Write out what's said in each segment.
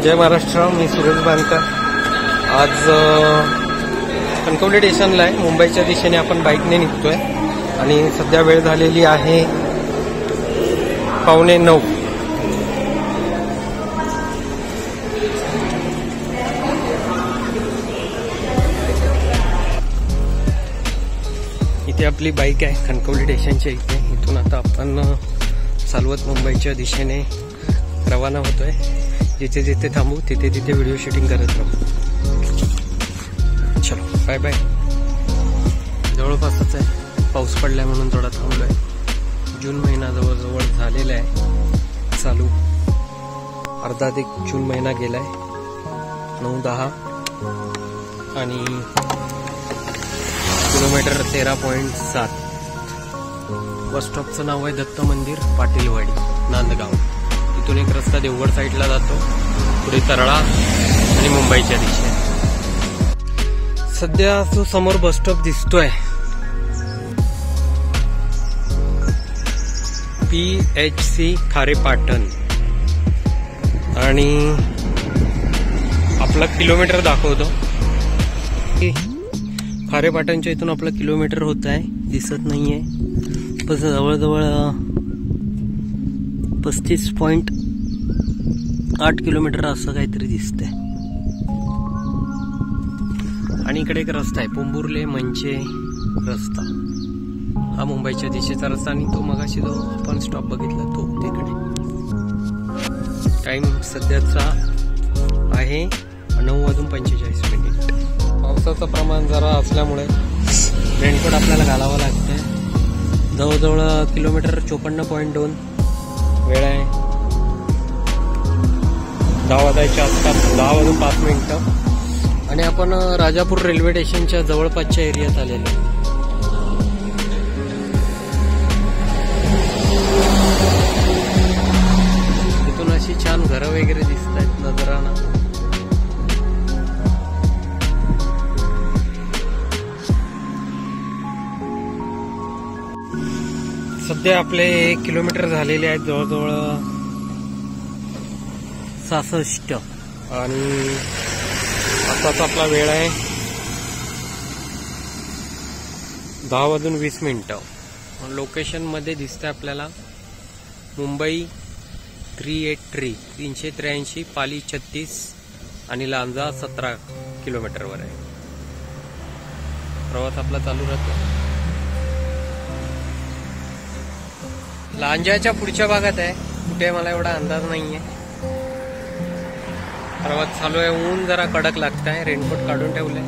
जय महाराष्ट्र. मी सुरेश बांधकर. आज कणकवली स्टेशनला आहे. मुंबईच्या दिशेने आपण बाईकने निघतोय आणि सध्या वेळ झालेली आहे 8:45. इथे आपली बाईक आहे कणकवली स्टेशनच्या इथे. इथून आता आपण चालवत मुंबईच्या दिशेने रवाना होतोय. जिथे जिथे थांबू तिथे तिथे व्हिडिओ शूटिंग करत राहू. चलो बाय बाय. जवळपासच आहे. पाऊस पडलाय म्हणून थोडा थांबलोय. जून महिना जवळजवळ झालेला आहे चालू. अर्धा ते जून महिना गेलाय. 9-10 आणि किलोमीटर 13.7. बस स्टॉपचं नाव आहे दत्त मंदिर पाटीलवाडी नांदगाव. तिथून एक रस्ता देवगड साईडला जातो, पुढे तरळा आणि मुंबईच्या दिशेने. सध्या जो समोर बस स्टॉप दिसतोय PHC खारेपाटण आणि आपला किलोमीटर दाखवतो. खारेपाटणच्या इथून आपलं किलोमीटर होत आहे, दिसत नाहीये. पण जवळजवळ 35.8 किलोमीटर असं काहीतरी दिसतंय. आणि इकडे एक रस्ता आहे पोंबुर्ले मंचे रस्ता. हा मुंबईच्या दिशेचा रस्ता आणि तो मगाशी जो आपण स्टॉप बघितला तो तिकडे. टाइम सध्याचा आहे 9:45. पावसाचं प्रमाण जरा असल्यामुळे रेनकोट आपल्याला घालावं लागतंय. जवळजवळ किलोमीटर 54.2 वेळ आहे. 10 वाजायच्या आसपास, 10:05 आणि आपण राजापूर रेल्वे स्टेशनच्या जवळपासच्या एरियात आलेलो. तिथून अशी छान घरं वगैरे दिसत आहेत नजराना. सध्या आपले किलोमीटर झालेले आहेत जवळजवळ 66 आणि आताच आपला वेळ आहे 10:20. लोकेशन मध्ये दिसतंय आपल्याला मुंबई 383 पाली 36 आणि लांजा 17 किलोमीटरवर आहे. प्रवास आपला चालू राहतो. लांजाच्या पुढच्या भागात आहे, कुठे मला एवढा अंदाज नाहीये. प्रवास चालू आहे. ऊन जरा कडक लागत आहे. रेनकोट काढून ठेवलंय.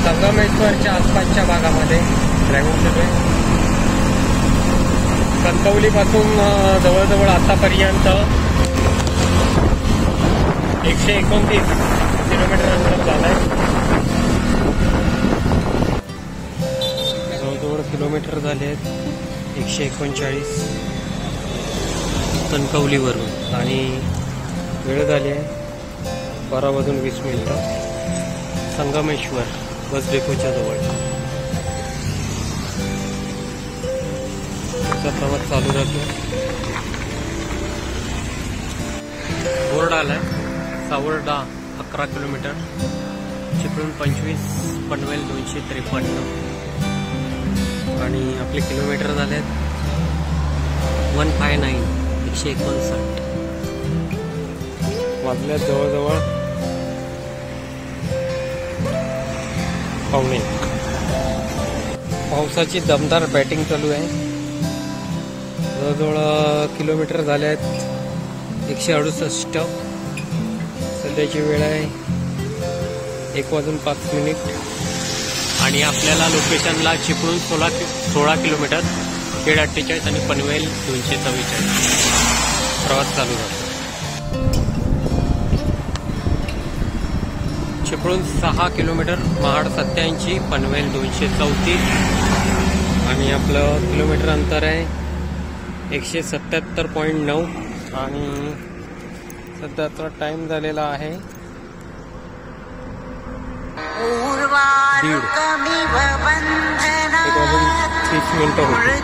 संगमेश्वरच्या आसपासच्या भागामध्ये ड्रायव्हिंग करतोय. कणकवली पासून जवळजवळ आतापर्यंत 129 किलोमीटर अंतर झालंय. जवळजवळ किलोमीटर झाले आहेत 139 कणकवलीवरून आणि वेळ झाली आहे 12:20. संगमेश्वर बस डेपोच्या जवळ प्रवास चालू राहतो. बोर्ड आलाय सावर्डा 11 किलोमीटर, चिपळूण 25, पनवेल 253 आणि आपले किलोमीटर झालेत 159 159. वाजल्यात जवळजवळ 9:15. पावसाची दमदार बॅटिंग चालू आहे. जवळजवळ किलोमीटर झाले आहेत 168. सध्याची वेळ आहे 1:05 आणि आपल्याला लोकेशनला चिपळूण 16 किलोमीटर, खेड 48 आणि पनवेल 244. प्रवास चालू झाला. चिपळूण 6 किलोमीटर, महाड 87, पनवेल 234 आणि आणि आपलं किलोमीटर अंतर आहे 177.9 आणि सध्याचा टाइम झालेला आहे 1:30 होते.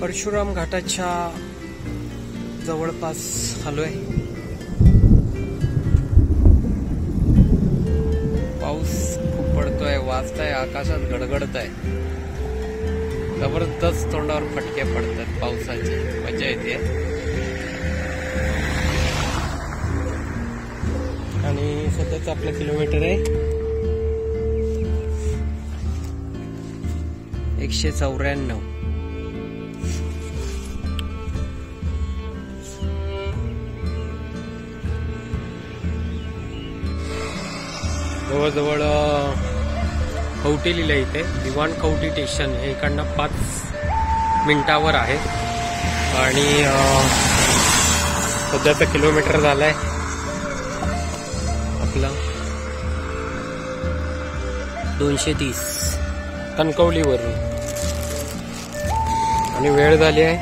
परशुराम घाटाच्या जवळपास आलोय. पाऊस खूप पडतोय, वाजताय, आकाशात गडगडत आहे. जबरदस्त तोंडावर फटके पडतात पावसाचे, मजा येते. आणि सध्याच आपलं किलोमीटर आहे 194. जवळजवळ खवटी लिहिलं इथे. दिवाण खवटी स्टेशन हे इकडनं 5 मिनिटावर आहे. आणि सध्याचा किलोमीटर झालाय आपला 230 कणकवलीवरून. आणि वेळ झाली आहे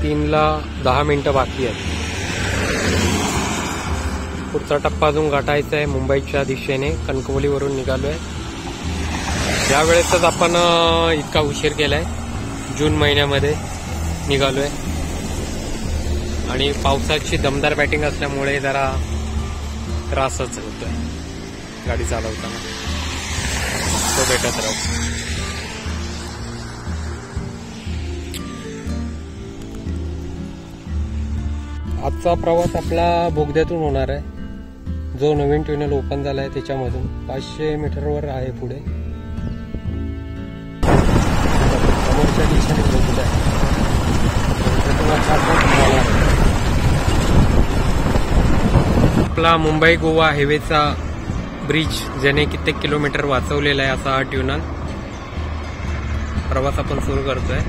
3:10 मिनिटं बाकी आहेत. पुढचा टप्पा अजून गाठायचा आहे. मुंबईच्या दिशेने कणकवलीवरून निघालोय. यावेळेसच आपण इतका उशीर केलाय. जून महिन्यामध्ये निघालोय आणि पावसाची दमदार बॅटिंग असल्यामुळे जरा त्रासच होतोय गाडी चालवताना. तो भेटत राहू. आजचा प्रवास आपला बोगद्यातून होणार आहे. जो नवीन टनेल ओपन झाला आहे त्याच्यामधून 500 मीटरवर आहे पुढे. समोरच्या दिशेने बोगदा आहे. आपला मुंबई गोवा हायवेचा ब्रिज ज्याने कित्येक किलोमीटर वाचवलेला आहे असा हा ट्युनल. प्रवास आपण सुरू करतोय.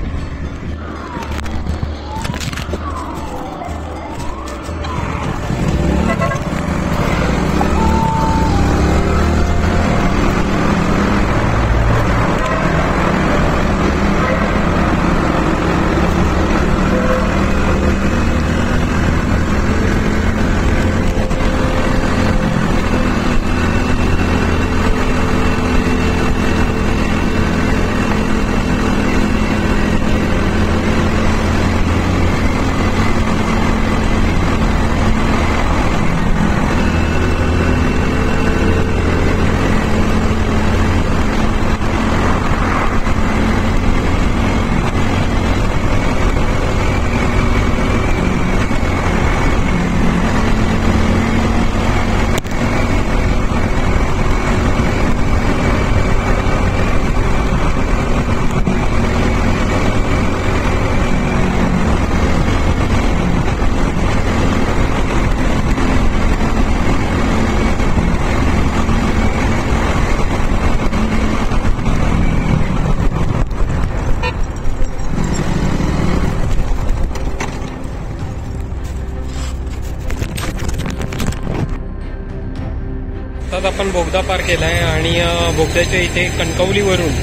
आपण बोगदा पार केलाय आणि बोगद्याच्या इथे कणकवलीवरून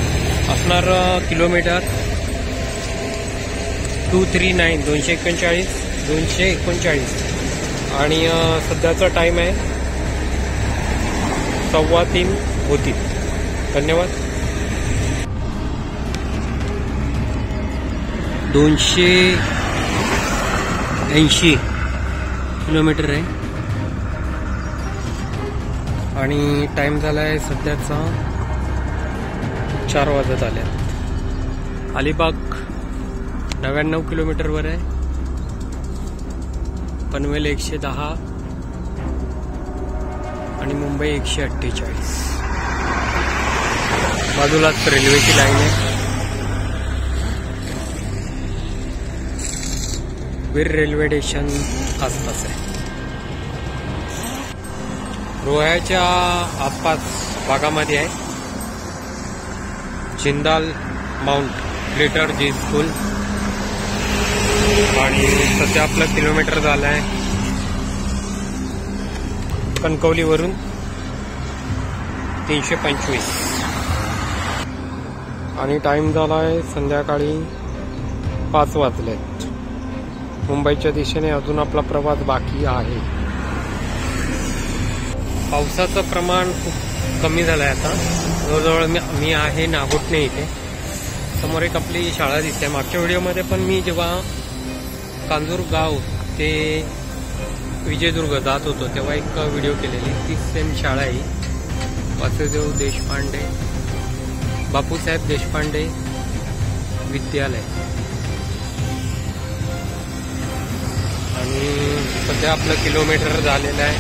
असणार किलोमीटर 239 आणि सध्याचा टाइम आहे 2:15 होती. धन्यवाद. 280 किलोमीटर आहे आणि टाइम झालाय सध्याचा 4 वाजत आले. अलिबाग 99 किलोमीटरवर आहे. पनवेल 110 आणि मुंबई 148. बाजूलाच रेल्वेची लाईन आहे. वीर रेल्वे स्टेशन आसपास आहे. रोह्याच्या आसपास भागामध्ये आहे. जिंदाल माउंट ग्रेटर जी स्कूल. आणि सध्या आपला किलोमीटर झाला आहे कणकवलीवरून 325. आणि टाइम झालाय संध्याकाळी 5 वाजलेत. मुंबईच्या दिशेने अजून आपला प्रवास बाकी आहे. पावसाचं प्रमाण खूप कमी झालंय आता. जवळजवळ मी आहे नागोठणे इथे. समोर एक आपली शाळा दिसते. मागच्या व्हिडिओमध्ये पण मी जेव्हा कांजूर गाव ते विजयदुर्ग जात होतो तेव्हा एक व्हिडिओ केलेली. तीच सेम शाळा आहे. वासुदेव देशपांडे, बापूसाहेब देशपांडे विद्यालय. आणि सध्या आपलं किलोमीटर झालेलं आहे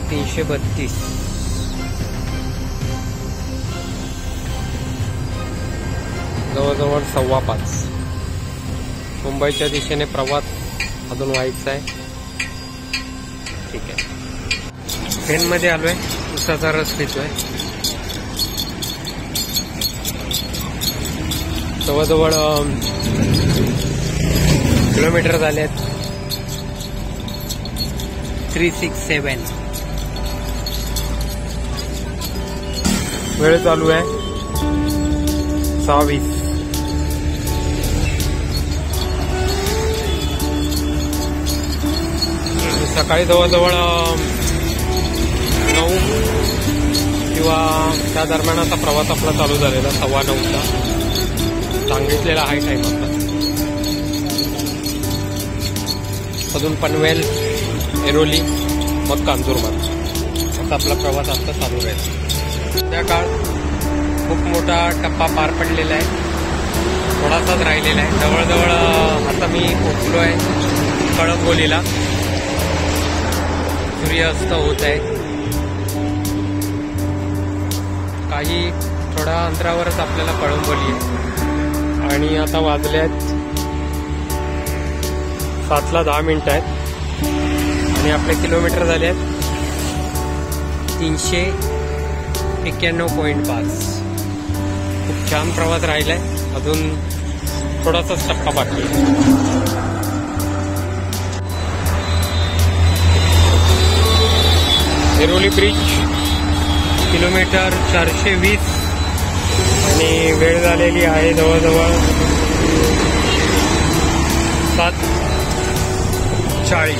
332. जवळजवळ 5:15. मुंबईच्या दिशेने प्रवास अजून व्हायचा आहे. ठीक आहे. ट्रेनमध्ये आलोय. उसाचा रस पितोय. जवळजवळ किलोमीटर झालेत 367. वेळ चालू आहे 6:20. सकाळी जवळजवळ 9 किंवा त्या दरम्यानचा प्रवास आपला चालू झालेला. 9:15चा सांगितलेला हाय टाइम आपला. अजून पनवेल, ऐरोली, मग कांजूरमार्ग असा आपला प्रवास आता चालू राहील. त्या काळ खूप मोठा टप्पा पार पडलेला आहे. थोडासाच राहिलेला आहे. जवळजवळ आता मी पोहोचलो आहे कळंबोलीला. सूर्यास्त होत आहे. काही थोड्या अंतरावरच आपल्याला कळंबोली आहे. आणि आता वाजल्यात 7:10 आहेत. आणि आपले किलोमीटर झाले आहेत 391.5. खूप छान प्रवास राहिलाय. अजून थोडासाच टप्पा बाकी आहे. ऐरोली ब्रिज किलोमीटर 420 आणि वेळ झालेली आहे जवळजवळ 7:40.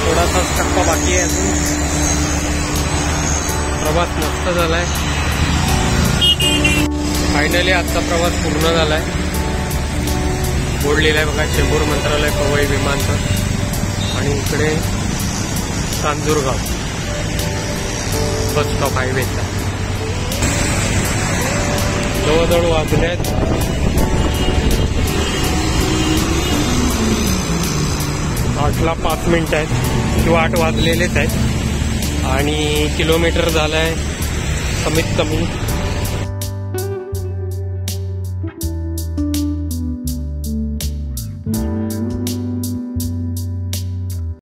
थोडासा टप्पा बाकी आहे अजून. प्रवास मस्त झालाय. फायनली आजचा प्रवास पूर्ण झालाय. बोर्ड लिहिलाय बघा, चेंबूर मंत्रालय पवई विमानतळ. आणि इकडे कांजूरगाव बस स्टॉप हायवेचा. जवळजवळ वाजल्यात 8:05 आहेत किंवा 8 वाजलेलेच आहेत. आणि किलोमीटर झालाय कमीत कमी